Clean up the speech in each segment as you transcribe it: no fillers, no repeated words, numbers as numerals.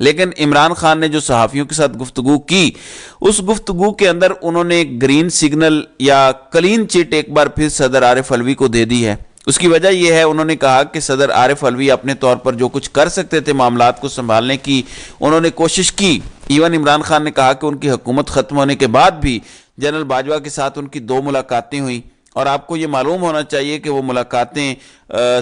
لیکن عمران خان نے جو صحافیوں کے ساتھ گفتگو کی، اس گفتگو کے اندر انہوں نے گرین سگنل یا کلین چٹ ایک بار پھر صدر عارف علوی کو دے دی ہے۔ اس کی وجہ یہ ہے، انہوں نے کہا کہ صدر عارف علوی اپنے طور پر جو کچھ کر سکتے تھے معاملات کو سنبھالنے کی، انہوں نے کوشش کی۔ ایون عمران خان نے کہا کہ ان کی حکومت ختم ہونے کے بعد بھی جنرل باجوہ کے ساتھ ان کی 2 ملاقاتیں ہوئیں، اور آپ کو یہ معلوم ہونا چاہیے کہ وہ ملاقاتیں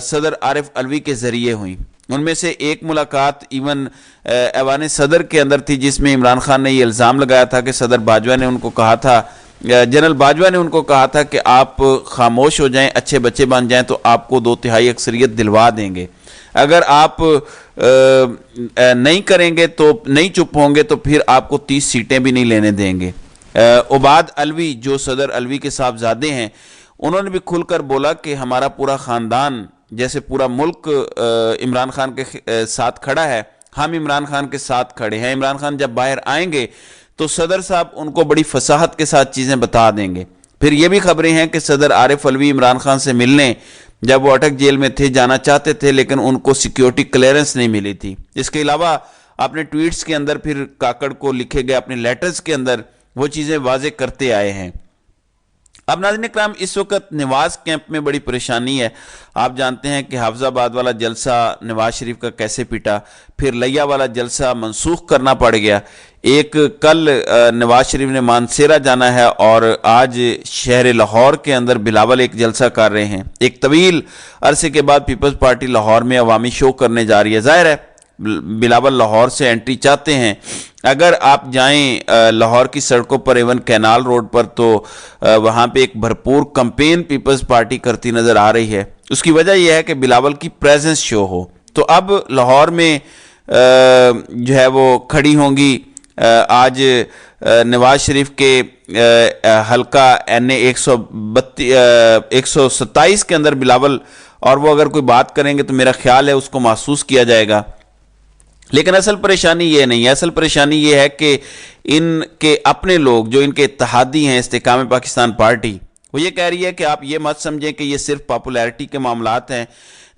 صدر عارف علوی کے ذریعے ہوئیں۔ ان میں سے ایک ملاقات ایون ایوان صدر کے اندر تھی، جس میں عمران خان نے یہ الزام لگایا تھا کہ صدر باجوہ نے ان کو کہا تھا، جنرل باجوہ نے ان کو کہا تھا کہ آپ خاموش ہو جائیں، اچھے بچے بن جائیں تو آپ کو 2/3 اکثریت دلوا دیں گے، اگر آپ نہیں کریں گے تو نہیں چپ ہوں گے تو پھر آپ کو 30 سیٹیں بھی نہیں لینے دیں گے۔ عباد علوی جو صدر علوی کے صاحبزادے ہیں، انہوں نے بھی کھل کر بولا کہ ہمارا پورا خاندان جیسے پورا ملک عمران خان کے ساتھ کھڑا ہے، ہم عمران خان کے ساتھ کھڑے ہیں۔ عمران خان جب باہر آئیں گے تو صدر صاحب ان کو بڑی فصاحت کے ساتھ چیزیں بتا دیں گے۔ پھر یہ بھی خبریں ہیں کہ صدر عارف علوی عمران خان سے ملنے جب وہ اٹک جیل میں تھے جانا چاہتے تھے، لیکن ان کو سیکیورٹی کلیئرنس نہیں ملی تھی۔ اس کے علاوہ اپنے ٹویٹس کے اندر پھر کاکڑ کو لکھے گئے اپنے لیٹرز کے اندر وہ چیزیں واضح کرتے آئے ہیں۔ اب ناظرین اکرام، اس وقت نواز کیمپ میں بڑی پریشانی ہے۔ آپ جانتے ہیں کہ حافظ آباد والا جلسہ نواز شریف کا کیسے پیٹا، پھر لیا والا جلسہ منسوخ کرنا پڑ گیا۔ ایک کل نواز شریف نے مانسیرا جانا ہے اور آج شہر لاہور کے اندر بلاول ایک جلسہ کر رہے ہیں۔ ایک طویل عرصے کے بعد پیپلز پارٹی لاہور میں عوامی شو کرنے جا رہی ہے۔ ظاہر ہے بلاول لاہور سے انٹری چاہتے ہیں۔ اگر آپ جائیں لاہور کی سڑکوں پر، ایون کینال روڈ پر، تو وہاں پہ ایک بھرپور کمپین پیپلز پارٹی کرتی نظر آ رہی ہے۔ اس کی وجہ یہ ہے کہ بلاول کی پریزنس شو ہو۔ تو اب لاہور میں جو ہے وہ کھڑی ہوں گی آج نواز شریف کے حلقہ NA 127 کے اندر بلاول، اور وہ اگر کوئی بات کریں گے تو میرا خیال ہے اس کو محسوس کیا جائے گا۔ لیکن اصل پریشانی یہ نہیں ہے، اصل پریشانی یہ ہے کہ ان کے اپنے لوگ جو ان کے اتحادی ہیں استحکام پاکستان پارٹی، وہ یہ کہہ رہی ہے کہ آپ یہ مت سمجھیں کہ یہ صرف پاپولیرٹی کے معاملات ہیں،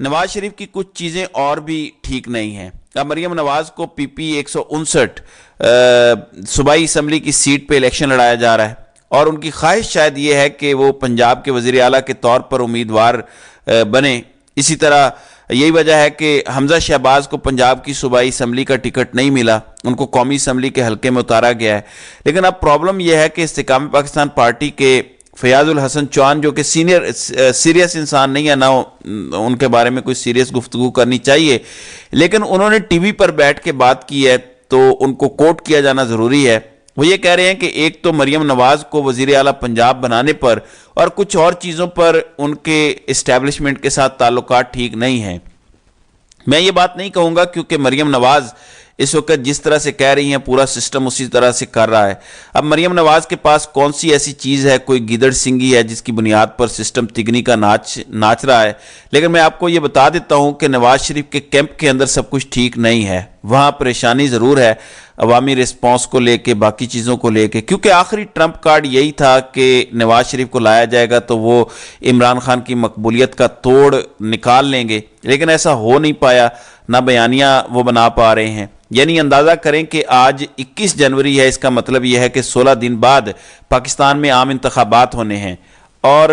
نواز شریف کی کچھ چیزیں اور بھی ٹھیک نہیں ہیں۔ اب مریم نواز کو PP 159 صوبائی اسمبلی کی سیٹ پہ الیکشن لڑایا جا رہا ہے، اور ان کی خواہش شاید یہ ہے کہ وہ پنجاب کے وزیر اعلیٰ کے طور پر امیدوار بنے۔ اسی طرح یہی وجہ ہے کہ حمزہ شہباز کو پنجاب کی صوبائی اسمبلی کا ٹکٹ نہیں ملا، ان کو قومی اسمبلی کے حلقے میں اتارا گیا ہے۔ لیکن اب پرابلم یہ ہے کہ استحکام پاکستان پارٹی کے فیاض الحسن چوہان، جو کہ سیریس انسان نہیں ہے، نہ ان کے بارے میں کوئی سیریس گفتگو کرنی چاہیے، لیکن انہوں نے ٹی وی پر بیٹھ کے بات کی ہے تو ان کو کوٹ کیا جانا ضروری ہے۔ وہ یہ کہہ رہے ہیں کہ ایک تو مریم نواز کو وزیر اعلیٰ پنجاب بنانے پر اور کچھ اور چیزوں پر ان کے اسٹیبلشمنٹ کے ساتھ تعلقات ٹھیک نہیں ہیں۔ میں یہ بات نہیں کہوں گا کیونکہ مریم نواز اس وقت جس طرح سے کہہ رہی ہیں پورا سسٹم اسی طرح سے کر رہا ہے۔ اب مریم نواز کے پاس کون سی ایسی چیز ہے، کوئی گیدڑ سنگھی ہے جس کی بنیاد پر سسٹم تگنی کا ناچ رہا ہے؟ لیکن میں آپ کو یہ بتا دیتا ہوں کہ نواز شریف کے کیمپ کے اندر سب کچھ ٹھیک نہیں ہے، وہاں پریشانی ضرور ہے عوامی رسپانس کو لے کے، باقی چیزوں کو لے کے، کیونکہ آخری ٹرمپ کارڈ یہی تھا کہ نواز شریف کو لایا جائے گا تو وہ عمران خان کی مقبولیت کا توڑ نکال لیں گے، لیکن ایسا ہو نہیں پایا، نہ بیانیہ وہ بنا پا رہے ہیں۔ یعنی اندازہ کریں کہ آج 21 جنوری ہے، اس کا مطلب یہ ہے کہ 16 دن بعد پاکستان میں عام انتخابات ہونے ہیں، اور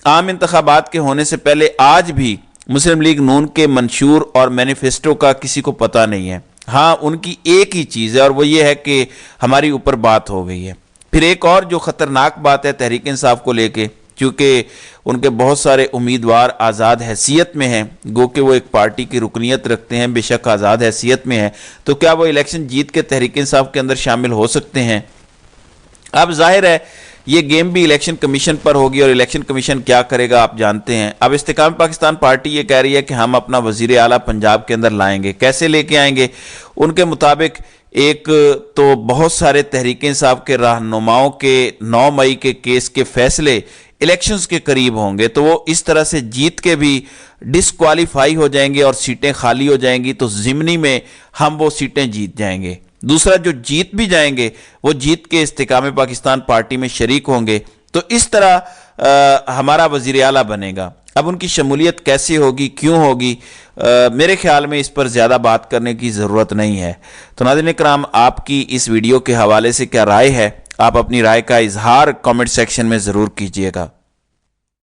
عام انتخابات کے ہونے سے پہلے آج بھی مسلم لیگ نون کے منشور اور مینیفیسٹو کا کسی کو پتہ نہیں ہے۔ ہاں، ان کی ایک ہی چیز ہے اور وہ یہ ہے کہ ہماری اوپر بات ہو گئی ہے۔ پھر ایک اور جو خطرناک بات ہے تحریک انصاف کو لے کے، کیونکہ ان کے بہت سارے امیدوار آزاد حیثیت میں ہیں، گو کہ وہ ایک پارٹی کی رکنیت رکھتے ہیں، بے شک آزاد حیثیت میں ہیں، تو کیا وہ الیکشن جیت کے تحریک انصاف کے اندر شامل ہو سکتے ہیں؟ اب ظاہر ہے یہ گیم بھی الیکشن کمیشن پر ہوگی، اور الیکشن کمیشن کیا کرے گا آپ جانتے ہیں۔ اب استحکام پاکستان پارٹی یہ کہہ رہی ہے کہ ہم اپنا وزیر اعلیٰ پنجاب کے اندر لائیں گے۔ کیسے لے کے آئیں گے؟ ان کے مطابق ایک تو بہت سارے تحریک انصاف کے رہنماؤں کے 9 مئی کے کیس کے فیصلے الیکشنز کے قریب ہوں گے، تو وہ اس طرح سے جیت کے بھی ڈسکوالیفائی ہو جائیں گے اور سیٹیں خالی ہو جائیں گی، تو ضمنی میں ہم وہ سیٹیں جیت جائیں گے۔ دوسرا، جو جیت بھی جائیں گے وہ جیت کے استحکام پاکستان پارٹی میں شریک ہوں گے، تو اس طرح ہمارا وزیر اعلیٰ بنے گا۔ اب ان کی شمولیت کیسے ہوگی، کیوں ہوگی، میرے خیال میں اس پر زیادہ بات کرنے کی ضرورت نہیں ہے۔ تو ناظرین کرام، آپ کی اس ویڈیو کے حوالے سے کیا رائے ہے؟ آپ اپنی رائے کا اظہار کامنٹ سیکشن میں ضرور کیجیے گا۔